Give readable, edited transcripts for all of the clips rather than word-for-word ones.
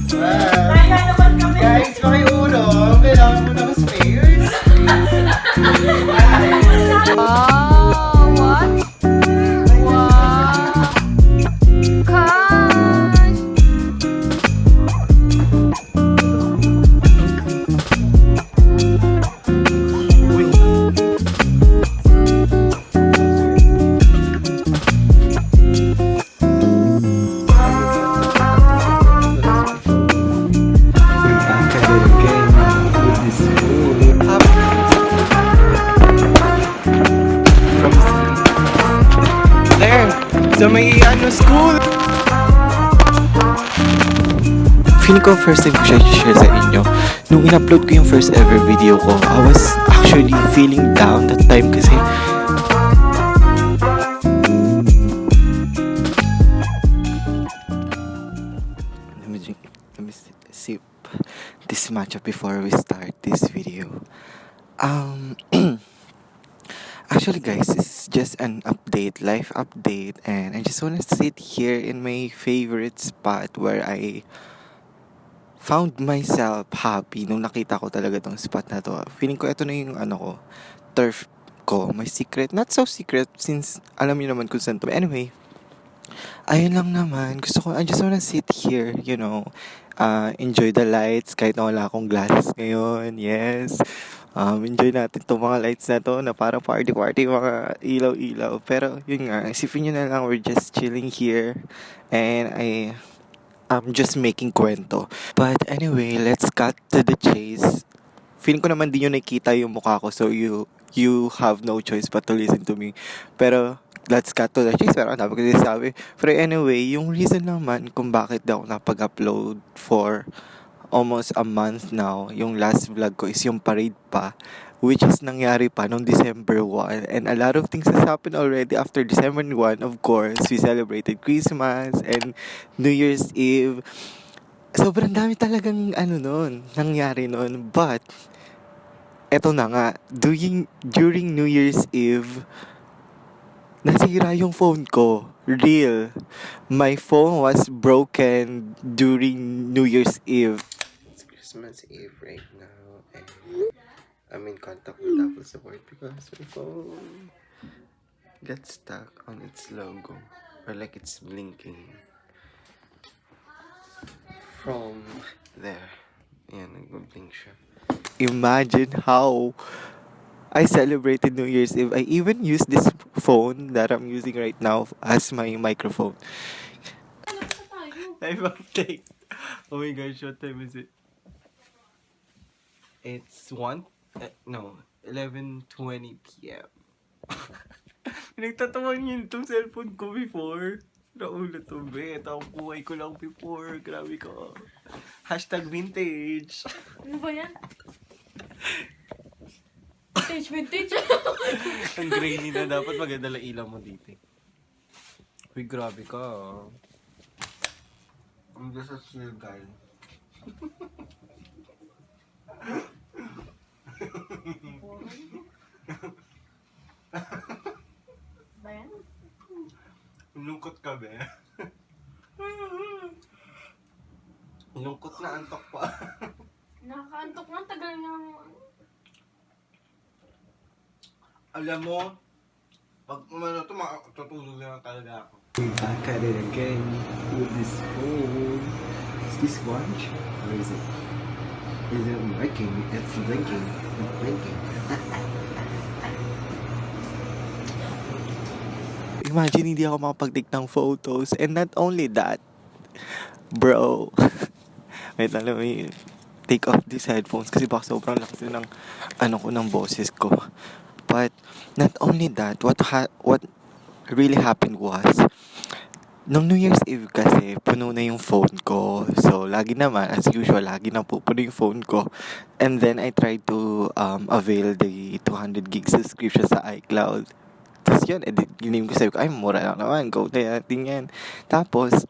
Guys, pakiulong. Kailangan mo ng spares. Wow, what? Wow. Gosh. There, sa may school. Feeling ko first time ko siya share sa inyo. Nung in-upload ko yung first ever video ko, I was actually feeling down that time kasi let me sip this matcha before we start this video. Actually guys, this is just an update, life update, and I just wanna sit here in my favorite spot where I found myself happy nung nakita ko talaga tong spot na to. Feeling ko ito na yung turf ko, my secret. Not so secret since alam niyo naman kung saan to. But anyway, ayun lang naman. I just wanna sit here, enjoy the lights kahit na wala akong glasses ngayon. Yes. Enjoy natin itong mga lights na to na parang party-party, mga ilaw-ilaw. Pero yun nga, isipin nyo na lang, we're just chilling here. And I'm just making kwento. But anyway, let's cut to the chase. Feeling ko naman di nyo nakita yung mukha ko, so you have no choice but to listen to me. Pero let's cut to the chase. Pero ang dami ko sabi. Pero anyway, yung reason naman kung bakit daw napag-upload for almost a month now, yung last vlog ko is yung parade pa, which is nangyari pa noong December 1. And a lot of things has happened already after December 1. Of course, we celebrated Christmas and New Year's Eve. Sobrang dami talagang nangyari noon. But eto na nga, during New Year's Eve, nasira yung phone ko. Real. My phone was broken during New Year's Eve. It's Christmas Eve right now, and I'm in contact with Apple support because my phone got stuck on its logo, or like it's blinking from there. Ayan, nag-blink siya. Imagine how I celebrated New Year's Eve. I even used this phone that I'm using right now as my microphone. Live update. Oh my gosh, what time is it? It's 11:20 p.m. Pinagtatawan yun itong cellphone ko before. Naulo to, be. Ito ang buhay ko lang before. Grabe ko. #vintage. Ano ba yan? Vintage. Ang grainy na, dapat maganda lang ilaw mo dito. Uy, grabe ka. I'm just a chill guy. Ba yan? Lungkot ka, be. Lungkot na, antok pa. Nakakaantok na, tagal nga mo. Alam mo, pag tutulog na talaga ako. Back at it again with this phone. Is this watch? Or is it? Is it working? It's blinking. It's blinking. Imagine hindi ako makapag-take ng photos. And not only that, bro. Wait, alam mo take off these headphones kasi baka sobrang lakas ng ng boses ko. But not only that, what really happened was, nung New Year's Eve kasi, puno na yung phone ko. So, lagi naman, as usual, lagi na pupuno yung phone ko. And then, I tried to avail the 200 gig subscription sa iCloud. Tapos yun, ginim ko sa'yo, ay, mura lang naman, go na natin yan. Tapos,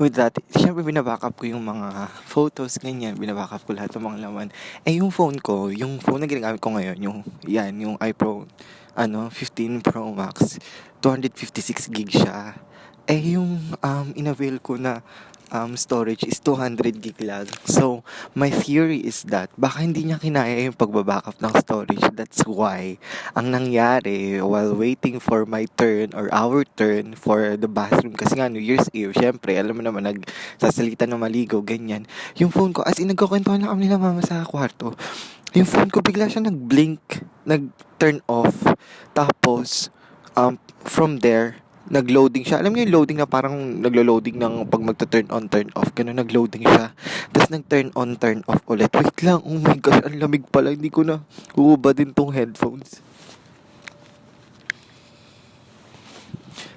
with that, syempre binabackup ko yung mga photos, ganyan, binabackup ko lahat ng mga laman. Yung phone na ginagamit ko ngayon, yung iPhone, 15 Pro Max, 256 gig siya. Yung inavail ko na storage is 200 gig lang. So, my theory is that baka hindi niya kinaya yung pagbabackup ng storage. That's why, ang nangyari while waiting for my turn or our turn for the bathroom, kasi nga New Year's Eve, syempre, alam mo naman, nagsasalita ng maligo, ganyan. Yung phone ko, as in, nagkukwentuhan lang kami nila mama sa kwarto. Yung phone ko, bigla siya nag-blink, nag-turn off. Tapos, from there, nag-loading siya. Alam niyo yung loading na parang naglo-loading ng pag magta-turn on, turn off. Ganun, nag-loading siya. Tapos nag-turn on, turn off ulit. Wait lang, oh my gosh, ang lamig pala. Hindi ko na uubadin tong headphones.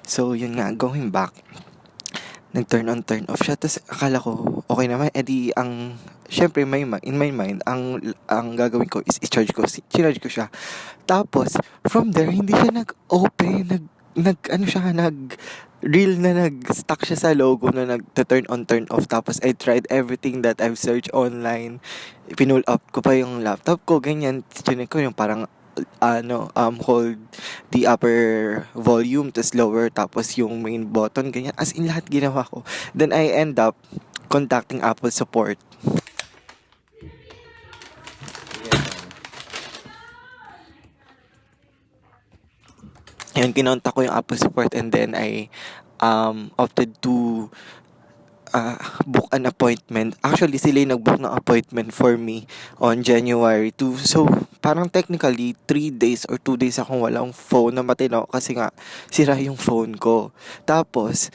So, yun nga, going back. Nag-turn on, turn off siya. Tapos akala ko, okay naman. Edi, syempre, in my mind, ang gagawin ko is i-charge ko. Charge ko siya. Tapos, from there, hindi siya nag-open, real na nag-stuck siya sa logo na nag-turn on, turn off. Tapos, I tried everything that I've searched online. Pinull up ko pa yung laptop ko, ganyan. Tinan ko yung parang, hold the upper volume, tapos lower, tapos yung main button, ganyan. As in, lahat ginawa ko. Then, I end up contacting Apple support. Yun, kinontak ko yung Apple support and then I opted to book an appointment. Actually, sila yung nag-book ng appointment for me on January 2. So, parang technically, 3 days or 2 days akong walang phone na matino kasi nga, sira yung phone ko. Tapos,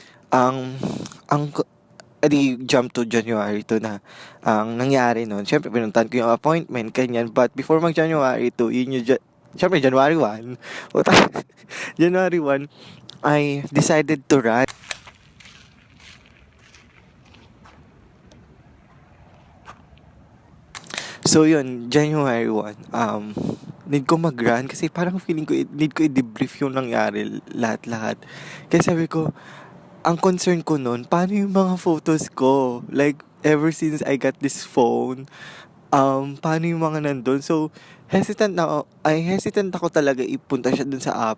edi jump to January 2 na ang nangyari nun. Siyempre, pinuntahan ko yung appointment, kanyan. But before mag-January 2, yun yung siyempre, January 1. January 1, I decided to run. So yun, January 1, need ko mag-run kasi parang feeling ko, need ko i-debrief yung nangyari lahat-lahat. Kasi sabi ko, ang concern ko nun, paano yung mga photos ko? Like, ever since I got this phone, paano yung mga nandun? So, hesitant ako talaga ipunta siya dun sa app,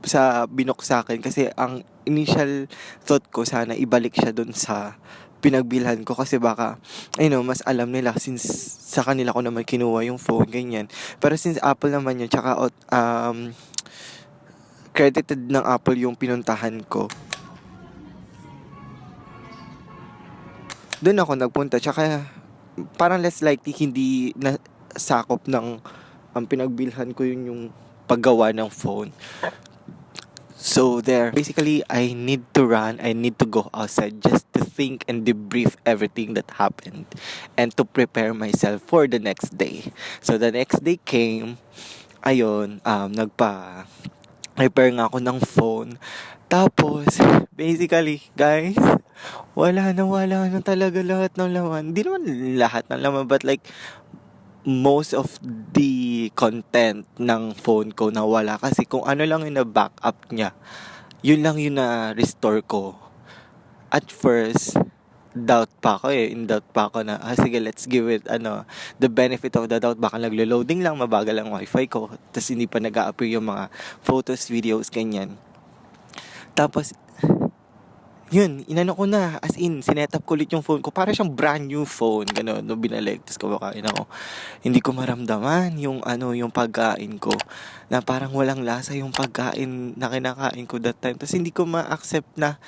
sa binok sa akin kasi ang initial thought ko sana ibalik siya dun sa pinagbilhan ko kasi baka mas alam nila since sa kanila ko naman kinuha yung phone, ganyan. Pero since Apple naman yun, tsaka credited ng Apple yung pinuntahan ko, doon ako nagpunta. Tsaka parang less likely hindi na sakop ng pinagbilhan ko yun yung paggawa ng phone. So there, basically, I need to run, I need to go outside just to think and debrief everything that happened and to prepare myself for the next day. So the next day came, ayun, repair nga ako ng phone. Tapos, basically, guys, wala na talaga lahat ng laman. Hindi naman lahat ng laman, but like, most of the content ng phone ko nawala kasi kung ano lang yung na-backup niya, yun lang yung na-restore ko. At first, in doubt pa ako na, sige, let's give it, the benefit of the doubt. Baka naglo-loading lang, mabagal ang wifi ko, tapos hindi pa nag-a-appear yung mga photos, videos, ganyan. Tapos, yun, inano ko na, as in, sinetap ko ulit yung phone ko. Para siyang brand new phone, gano'n, no, binalik. Tapos kumakain ako. Hindi ko maramdaman yung pagkain ko. Na parang walang lasa yung pagkain na kinakain ko that time. Tapos hindi ko ma-accept na,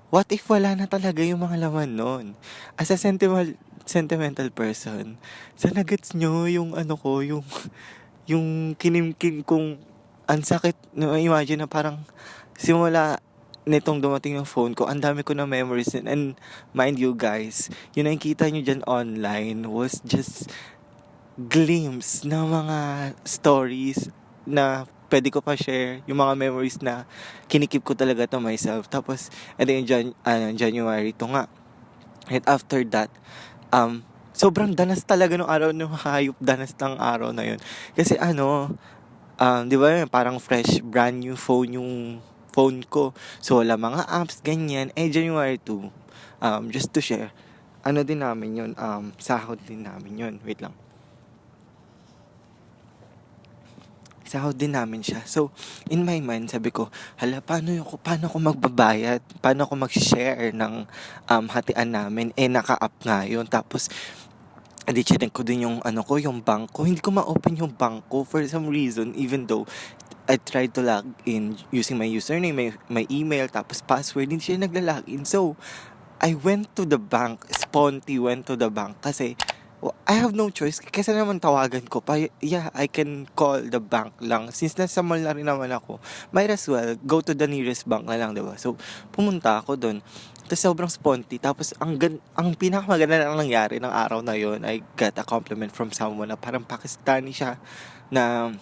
what if wala na talaga yung mga laman nun? As a sentimental person, sana gets nyo yung yung kinimkim kong, ang sakit, no, imagine na parang, simula nitong dumating yung phone ko, ang dami ko na memories. And mind you guys, yung nakikita nyo dyan online was just glimpse ng mga stories na pwede ko pa share, yung mga memories na kinikip ko talaga to myself. Tapos, and then January to nga. And after that, sobrang danas talaga ng araw, ng hayop danas ng araw na yun. Kasi di ba parang fresh, brand new phone yung phone ko. So, wala mga apps, ganyan. January 2, just to share, din namin yun, sahod din namin yun. Wait lang. sahod din namin siya. So, in my mind, sabi ko, hala, paano ako magbabayad? Paano ako mag-share ng hatian namin? Naka-up nga yun. Tapos, edi chinek ko din yung yung bank ko. Hindi ko ma-open yung bank ko for some reason, even though I tried to log in using my username, my email, tapos password, hindi siya nagla-login. So, I went to the bank, Sponty went to the bank kasi I have no choice. Kasi naman tawagan ko pa, yeah, I can call the bank lang. Since nasa mall na rin naman ako, might as well go to the nearest bank na lang, diba? So, pumunta ako doon. Tapos sobrang sponty. Tapos ang pinakamaganda na nangyari ng araw na yon, I got a compliment from someone na parang Pakistani siya na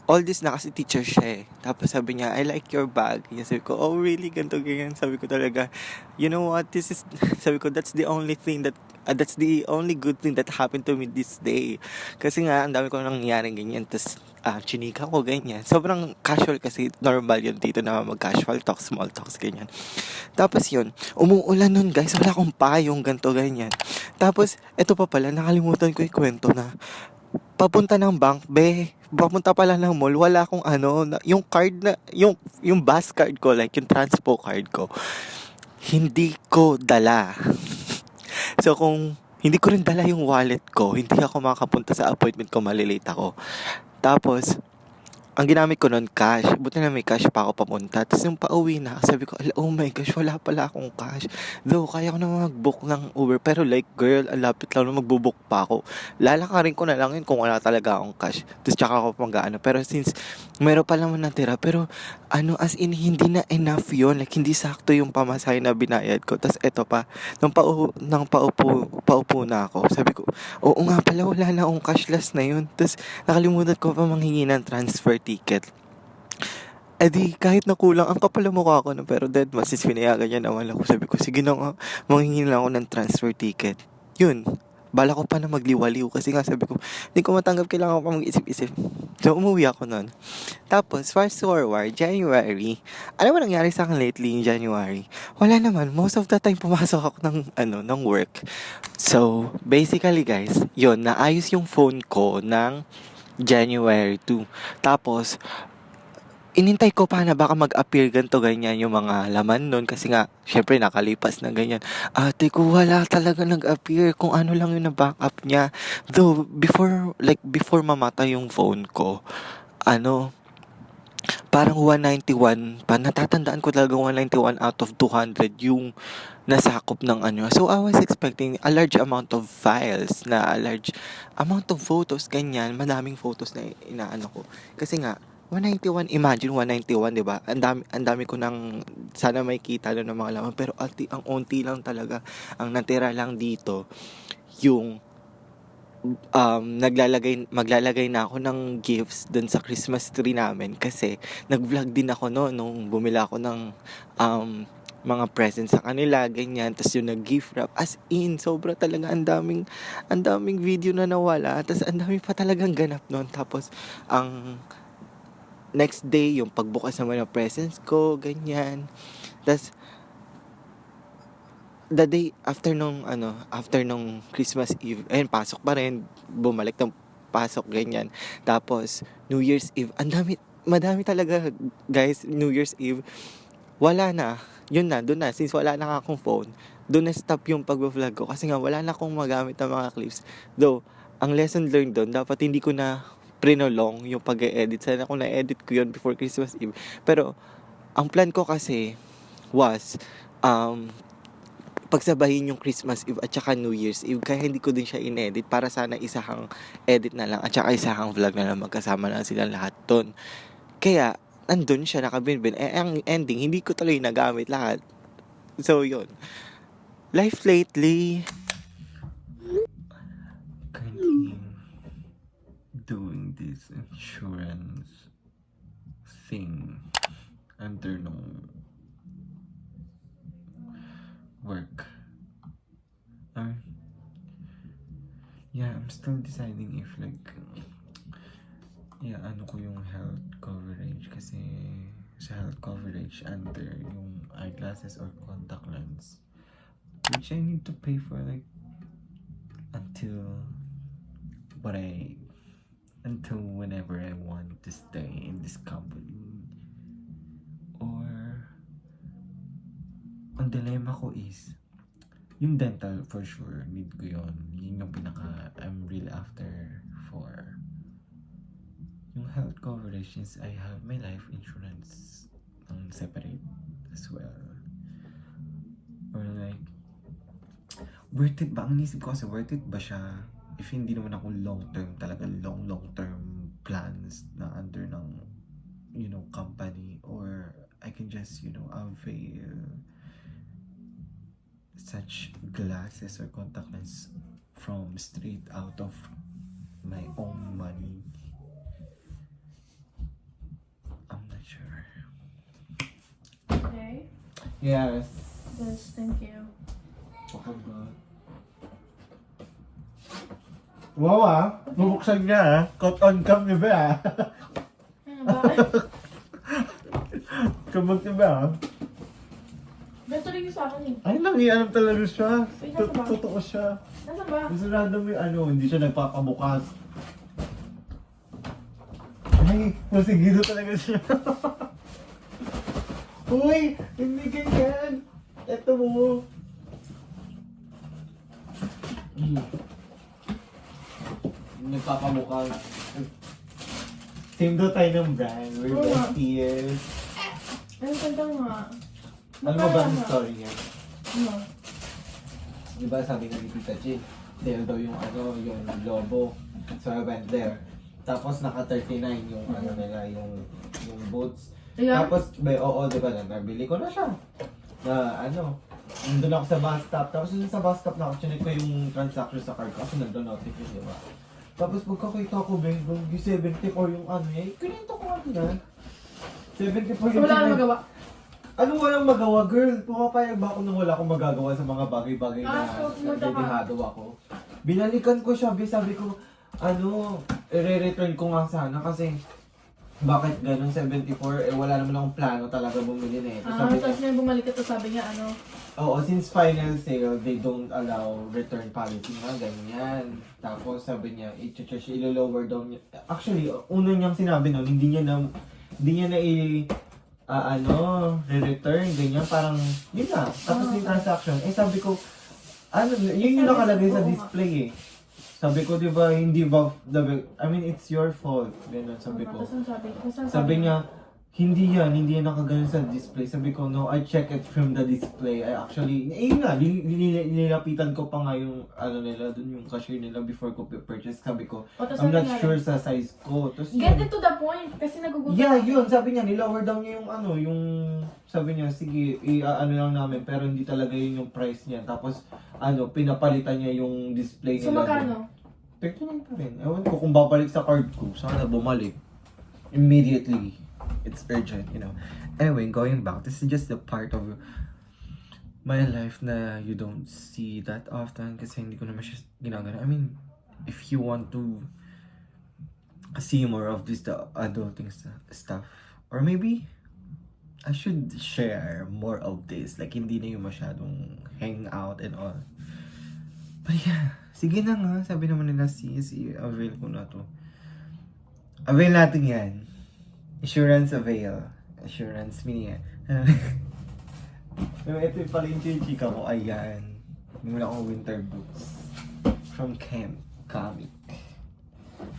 all this na kasi teacher siya eh. Tapos sabi niya, I like your bag. Yung sabi ko, oh really? Ganto ganyan. Sabi ko talaga, you know what, this is, sabi ko, that's the only thing that's the only good thing that happened to me this day. Kasi nga, ang dami ko nangyaring ganyan. Tapos, chinika ko, ganyan. Sobrang casual kasi, normal yun dito na mag-casual talk, small talks, ganyan. Tapos yun, umuulan nun guys, wala akong payong, ganto ganyan. Tapos, eto pa pala, nakalimutan ko yung kwento na, papunta ng bank, papunta pala ng mall, wala akong yung card na, yung bus card ko, like yung transpo card ko, hindi ko dala. So, kung hindi ko rin dala yung wallet ko, hindi ako makapunta sa appointment ko, malilate ako. Tapos, ang ginamit ko nun, cash. Buti na may cash pa ako papunta. Tapos yung pauwi na, sabi ko, oh my gosh, wala pala akong cash. Though, kaya ko naman mag-book ng Uber. Pero like, girl, ang lapit lang na magbo-book pa ako. Lalakarin ko na lang yun kung wala talaga akong cash. Tapos tsaka ako mag-ano. Pero since, meron pa naman natira. Pero, as in, hindi na enough yun. Like, hindi sakto yung pamasahe na binayad ko. Tapos eto pa, nang paupo na ako, sabi ko, oo nga pala, wala na akong cashless na yun. Tapos, nakalimutan ko pa manghingi ng transfer ticket. Di kahit na kulang, ang kapal ng mukha ko na, pero dead mas, since pinayagan niya naman ako, sabi ko, sige na nga, manghingi na ako ng transfer ticket. Yun, bala ko pa na magliwaliw kasi nga sabi ko, hindi ko matanggap, kailangan ko pa mag-isip-isip. So, umuwi ako nun. Tapos, fast forward, January, alam mo nangyari sa akin lately in January? Wala naman, most of the time pumasok ako ng work. So, basically guys, yun, naayos yung phone ko ng January 2. Tapos, inintay ko pa na baka mag-appear ganito ganyan yung mga laman nun kasi nga, syempre nakalipas na ganyan. Ate ko, wala talaga nag-appear kung ano lang yung na-backup niya. Though, before mamatay yung phone ko, parang 191 pa. Natatandaan ko talaga 191 out of 200 yung nasakop ng So, I was expecting a large amount of files, na a large amount of photos, ganyan. Madaming photos na inaano ko. Kasi nga, 191, imagine 191, di ba? Ang dami ko nang, sana may kita doon ng mga laman. Pero ang onti lang talaga. Ang natira lang dito, yung maglalagay na ako ng gifts dun sa Christmas tree namin kasi nag-vlog din ako nung bumila ako ng mga presents sa kanila, ganyan. Tapos yung nag-gift wrap, as in, sobra talaga, ang daming video na nawala. Tapos ang dami pa talagang ganap nun. Tapos ang next day, yung pagbukas naman ng presents ko, ganyan. Tapos the day after nung Christmas Eve, ayun, pasok pa rin, bumalik ng pasok, ganyan. Tapos, New Year's Eve, madami talaga, guys, New Year's Eve, wala na, doon na, since wala na akong phone, doon na stop yung pag-vlog ko, kasi nga, wala na akong magamit ng mga clips. Though, ang lesson learned doon, dapat hindi ko na prinolong yung pag-e-edit. Sana kung na-edit ko yun before Christmas Eve. Pero, ang plan ko kasi was, pagsabahin yung Christmas Eve at saka New Year's Eve, kaya hindi ko din siya in-edit para sana isahang edit na lang at saka isahang vlog na lang, magkasama na silang lahat doon. Kaya nandun siya nakabinbin, ang ending hindi ko tuloy nagamit lahat. So yun, life lately, currently doing this insurance thing under work. Yeah, I'm still deciding if ano ko yung health coverage kasi sa health coverage under yung eyeglasses or contact lens, which I need to pay for until what I until whenever I want to stay in this company. Or, ang dilemma ko is, yung dental for sure, need ko yun. Yun yung I'm really after for. Yung health coverage, since I have my life insurance separate as well. Or like, worth it ba? Ang isip ko kasi, worth it ba siya? If hindi naman ako long-term talaga, long-term plans na under ng, company. Or I can just, avail such glasses or contact lens from straight out of my own money. I'm not sure. Okay. Yes. Yes, thank you. Okay ba? Wow bubuksan niya Caught on cam niya ba Ano ba? Kabag niya ba Beto rin yung sa akin eh. Ay, nangialam talaga siya. Wait, nasa ba? Totoo siya. Nasa ba? Masarado mo yung hindi siya nagpapabukas. Ay, masigido talaga siya. Uy, hindi ganyan. Eto mo. Nagpapabukas. Same daw tayo ng brand. We're Oo nga. besties. Ang ganda nga. Alam mo ba ang story niya? Ano? Di ba sabi nga ni Tita G, sale daw yung yung lobo. So I went there. Tapos naka 39 yung nila, yung boots. Ayan? Tapos, oo, di ba, nabili ko na siya. Na nandun ako sa bus stop. Tapos dun sa bus stop na ako, chinek ko yung transaction sa card ko. Kasi nandun notification, di ba? Tapos pagkakita ko, yung 74 yung niya, kinito ko na. 74 So, yung wala kang magawa? Ano walang magawa, girl? Pumapayag ba ako nang wala akong magagawa sa mga bagay-bagay na so pumunta ka. dedihado ako? Binalikan ko siya, sabi ko, i-return ko nga sana kasi bakit ganun 74? Wala naman akong plano talaga bumili na eh. Sabi niya, Tapos may bumalik ito, sabi niya oo, since final sale, they don't allow return policy nga, ganyan. Tapos sabi niya, ilo-lower daw niya. Actually, una niyang sinabi nun, hindi niya re-return, ganyan, parang, yun na. Tapos yung transaction, sabi ko, yun yung nakalagay sa display eh. Sabi ko, di ba, hindi ba, it's your fault. Ganun, sabi ko. Tapos ang Sabi niya, hindi yan nakaganon sa display. Sabi ko, no, I check it from the display. I actually, yun nga, nilapitan ko pa nga yung, nila, dun yung cashier nila before ko purchase. Sabi ko, I'm not sure sa size ko. Tapos Get it to the point, kasi nagugutom. yeah, yun. Sabi niya, nilower down niya yung sabi niya, sige, lang namin, pero hindi talaga yun yung price niya. Tapos, pinapalitan niya yung display So, nila. magkano? 39 pa rin. Ewan ko kung babalik sa card ko. Sana bumalik. Immediately. It's urgent, Anyway, going back, this is just the part of my life na you don't see that often kasi hindi ko naman siya ginagana. I mean, if you want to see more of this, the adulting stuff, or maybe I should share more of this. Like, hindi na yung masyadong hang out and all. But yeah, sige na nga. Sabi naman nila, avail ko na to. Avail natin yan. Assurance avail. Assurance mini yan. Ito pala yung chika ko. Ayan. Muna akong winter boots. From Comic.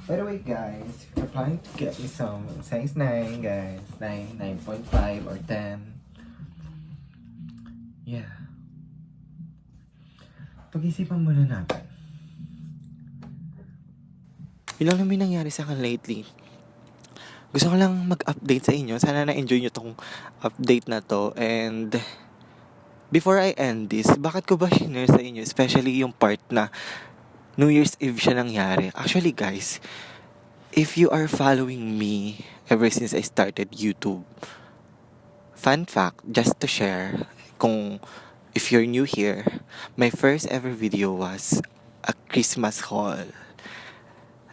By the way, guys, if you're planning to get me some size 9, guys. 9, 9.5, or 10. Yeah. Pag-isipan muna natin. Yun lang naman nangyari sa akin lately. Gusto ko lang mag-update sa inyo. Sana na-enjoy nyo tong update na to. And before I end this, bakit ko ba share sa inyo? Especially yung part na New Year's Eve siya nangyari. Actually guys, if you are following me ever since I started YouTube, fun fact, just to share, if you're new here, my first ever video was a Christmas haul.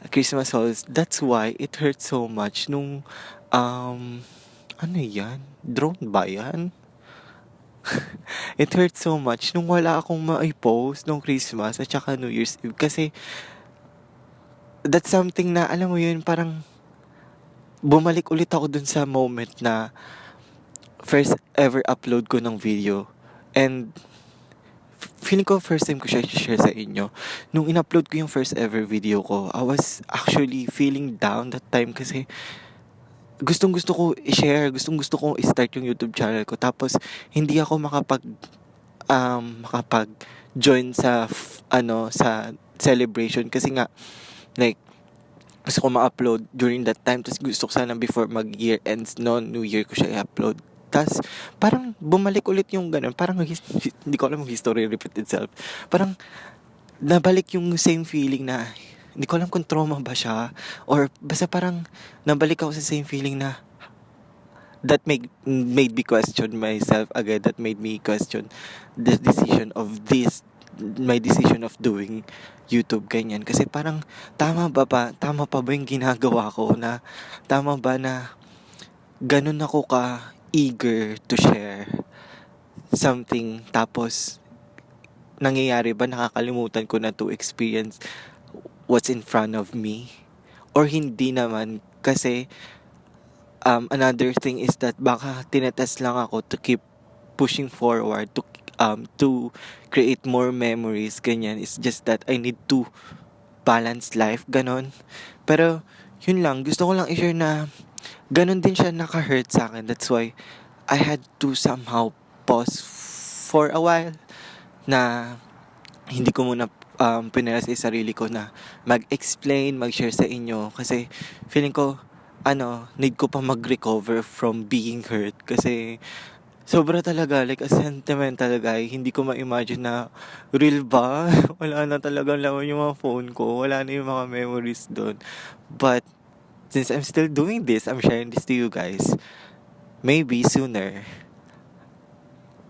Christmas hauls. That's why it hurt so much nung ano yan? Drone ba yan? It hurt so much nung wala akong ma-post nung Christmas at saka New Year's Eve kasi that's something na, alam mo yun, parang bumalik ulit ako dun sa moment na first ever upload ko ng video. And feeling ko first time ko siya share sa inyo. Nung in-upload ko yung first ever video ko, I was actually feeling down that time kasi gustong gusto ko i-share, gustong gusto ko i-start yung YouTube channel ko. Tapos hindi ako makapag join sa sa celebration kasi nga like gusto ko ma-upload during that time. Tapos gusto ko sana before mag-year ends, no, New Year ko siya i-upload. Tapos parang bumalik ulit yung ganun. Parang hindi ko alam, history repeat itself. Parang nabalik yung same feeling na hindi ko alam kung trauma ba siya or basta parang nabalik ako sa same feeling na that made me question myself again, that made me question the decision of this, my decision of doing YouTube, ganyan. Kasi parang tama pa ba yung ginagawa ko, na tama ba na ganun ako ka eager to share something, tapos nangyayari ba, nakakalimutan ko na to experience what's in front of me, or hindi naman. Kasi another thing is that baka tinetest lang ako to keep pushing forward, to create more memories, ganyan. It's just that I need to balance life, ganon. Pero yun lang, gusto ko lang i-share na ganon din siya naka-hurt sa akin. That's why I had to somehow pause for a while, na hindi ko muna pinera sa sarili ko na mag-explain, mag-share sa inyo. Kasi feeling ko, need ko pa mag-recover from being hurt. Kasi sobra talaga, like a sentimental guy. Hindi ko ma-imagine na, real ba? Wala na talagang laman yung mga phone ko. Wala na yung mga memories doon. But, since I'm still doing this, I'm sharing this to you guys. Maybe sooner.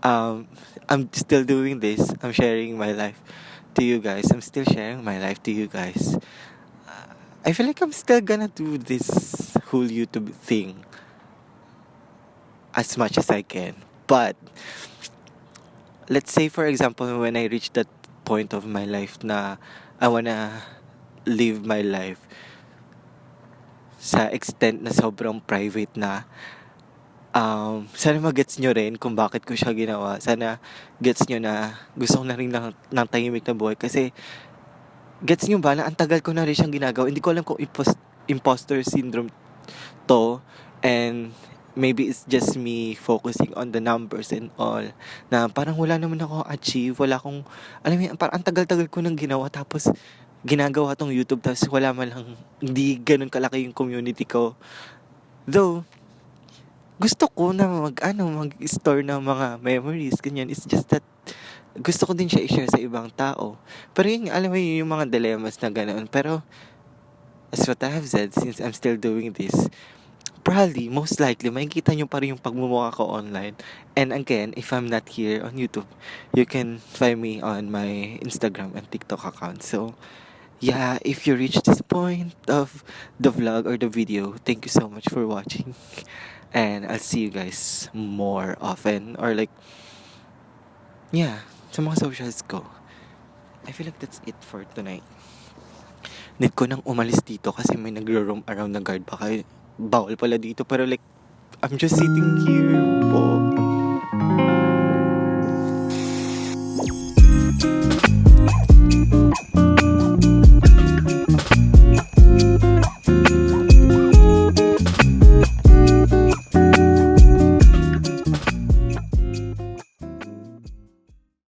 I'm still doing this. I'm sharing my life to you guys. I'm still sharing my life to you guys. I feel like I'm still gonna do this whole YouTube thing as much as I can. But let's say, for example, when I reach that point of my life na I wanna live my life sa extent na sobrang private na, sana magets nyo rin kung bakit ko siya ginawa. Sana gets nyo na gusto ko na rin ng tahimik na buhay. Kasi gets nyo ba na ang tagal ko na rin siyang ginagawa. Hindi ko alam kung imposter syndrome to, and maybe it's just me focusing on the numbers and all, na parang wala naman ako achieve, wala akong, alam mo, parang ang tagal-tagal ko nang ginawa, tapos ginagawa tong YouTube, tapos wala man lang, hindi ganun kalaki yung community ko. Though gusto ko na mag-store ng mga memories, ganyan. It's just that gusto ko din siya i-share sa ibang tao. Pero yun, alam mo yun, yung mga dilemmas na ganoon. Pero as what I have said, since I'm still doing this, probably, most likely, makikita nyo pa rin yung pagmumukha ko online. And again, if I'm not here on YouTube, you can find me on my Instagram and TikTok account. So, yeah, if you reach this point of the vlog or the video, thank you so much for watching. And I'll see you guys more often. Or like, yeah, sa mga socials ko. I feel like that's it for tonight. Need ko nang umalis dito kasi may nagro-roam around na guard. Baka bawal pala dito. Pero like, I'm just sitting here po.